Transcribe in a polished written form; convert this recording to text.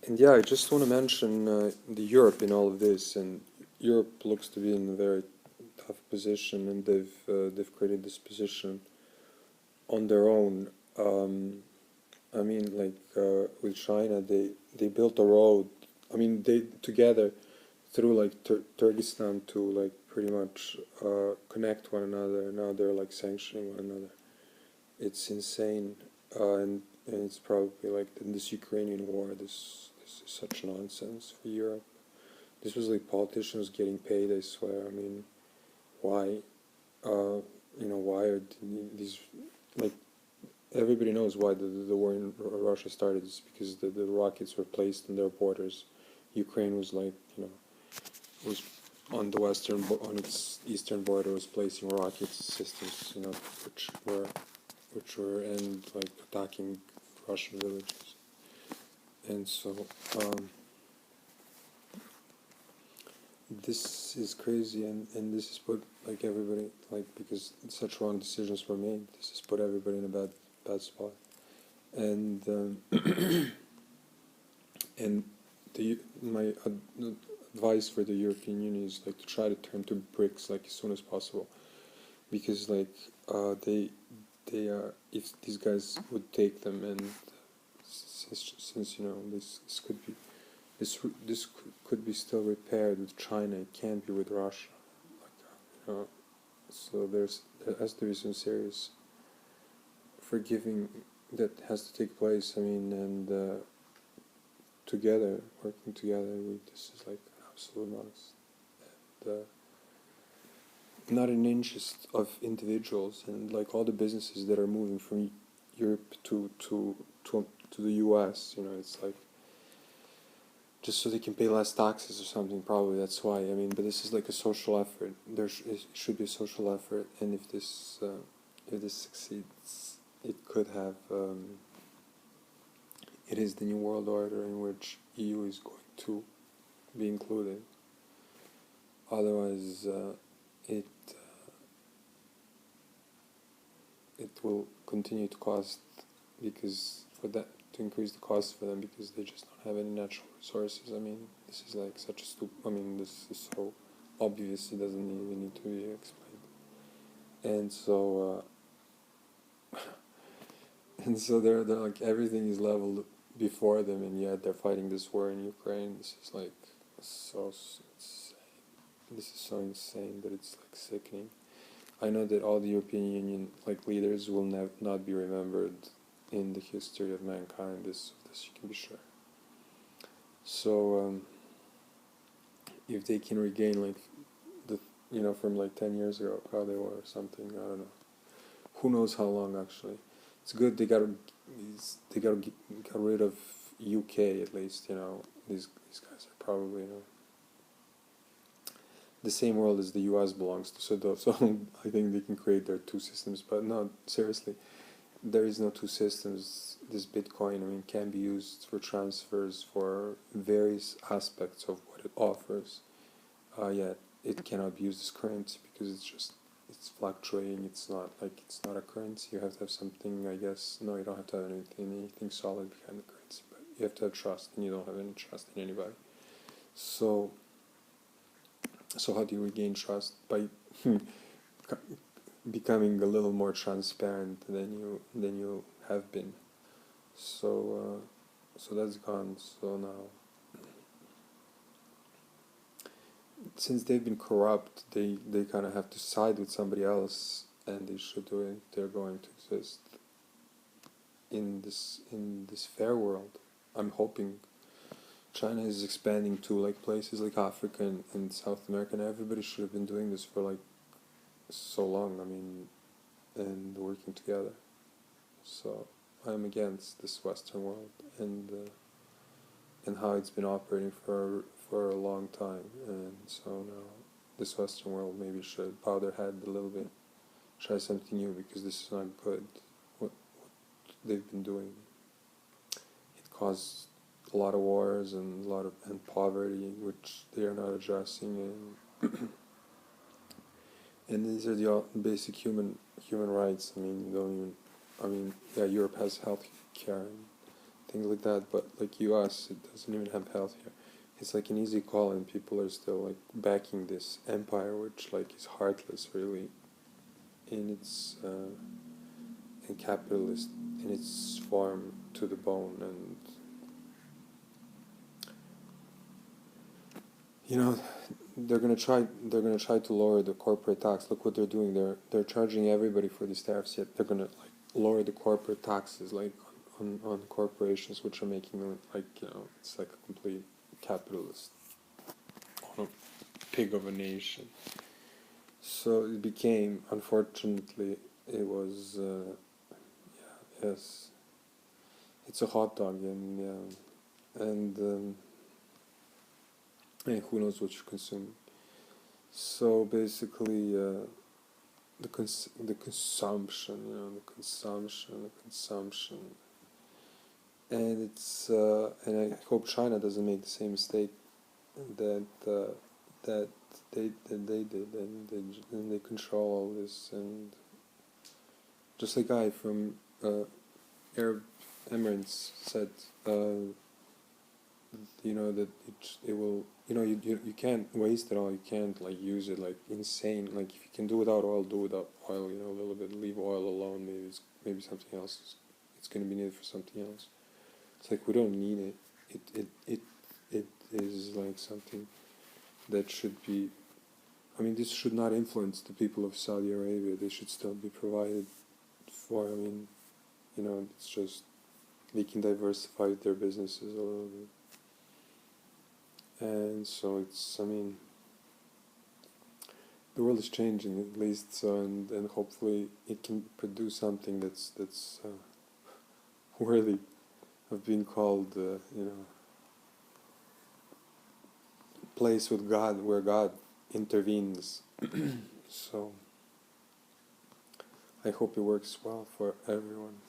And yeah, I just want to mention the Europe in all of this, and Europe looks to be in a very tough position, and they've created this position on their own. I mean, like with China, they built a road. I mean, they together through like Turkestan to like pretty much connect one another. Now they're like sanctioning one another. It's insane, and it's probably like in this Ukrainian war. This is such nonsense for Europe. This was like politicians getting paid. I swear. I mean, why? Why are these like? Everybody knows why the war in Russia started. It's because the rockets were placed on their borders. Ukraine was like, was on the on its eastern border, was placing rocket systems, which were and like attacking Russian villages. And so this is crazy, and this has put like everybody, like, because such wrong decisions were made. This has put everybody in a bad spot. And and my advice for the European Union is like to try to turn to BRICS like as soon as possible, because like they are, if these guys would take them, and since this could be this could be still repaired with China, it can't be with Russia, like so there has to be some serious forgiving that has to take place. I mean, and together, working together, this is like an absolute must. And not an interest of individuals, and like all the businesses that are moving from Europe to the US, it's like just so they can pay less taxes or something. Probably that's why. I mean, but this is like a social effort. It should be a social effort, and if this succeeds, it could have. It is the new world order in which EU is going to be included. Otherwise, it will continue to cost, because for that to increase the cost for them, because they just don't have any natural resources. I mean, this is like such a this is so obvious, it doesn't even need to be explained. And so they're like, everything is leveled before them, and yet they're fighting this war in Ukraine. This is like so insane. This is so insane that it's like sickening. I know that all the European Union like leaders will not be remembered in the history of mankind. This you can be sure. So if they can regain like the from like 10 years ago how they were or something, I don't know. Who knows how long actually. It's good they got rid of UK at least. These guys are probably the same world as the US belongs to. So I think they can create their two systems. But no, seriously, there is no two systems. This Bitcoin, I mean, can be used for transfers for various aspects of what it offers. Yet it cannot be used as currency because it's fluctuating. It's not a currency. You have to have something, I guess. No, you don't have to have anything solid behind the currency, but you have to have trust, and you don't have any trust in anybody. So how do you regain trust? By becoming a little more transparent than you have been. So that's gone. So now, since they've been corrupt, they kind of have to side with somebody else, and they should do it. They're going to exist in this fair world. I'm hoping. China is expanding to like places like Africa and South America, and everybody should have been doing this for like so long. I mean, and working together. So I'm against this Western world and how it's been operating for a long time. And so now this Western world maybe should bow their head a little bit, try something new, because this is not good. What they've been doing, it caused a lot of wars and poverty, which they are not addressing, and these are the basic human rights. I mean, Europe has health care, and things like that. But like US, it doesn't even have healthcare. It's like an easy call, and people are still like backing this empire, which like is heartless, really, in its and capitalist in its form to the bone. And you know, they're gonna try to lower the corporate tax. Look what they're doing. They're charging everybody for these tariffs, yet they're gonna like lower the corporate taxes like on corporations, which are making them like, you know, it's like a complete capitalist on a pig of a nation. So it became, unfortunately, it was yes, it's a hot dog. And yeah, and who knows what you consume. So basically, the consumption, you know, the consumption, and it's and I hope China doesn't make the same mistake that that they did, and they control all this. And just like guy from Arab Emirates said, you know, that it will, you know, you can't waste it all. You can't like use it like insane. Like if you can do without oil, do without oil. You know, a little bit. Leave oil alone. Maybe something else. It's going to be needed for something else. It's like we don't need it. It is like something that should be. I mean, this should not influence the people of Saudi Arabia. They should still be provided for. I mean, you know, it's just they can diversify their businesses a little bit. And so it's, I mean, the world is changing at least, so, and hopefully it can produce something that's worthy of being called, you know, place with God, where God intervenes. So I hope it works well for everyone.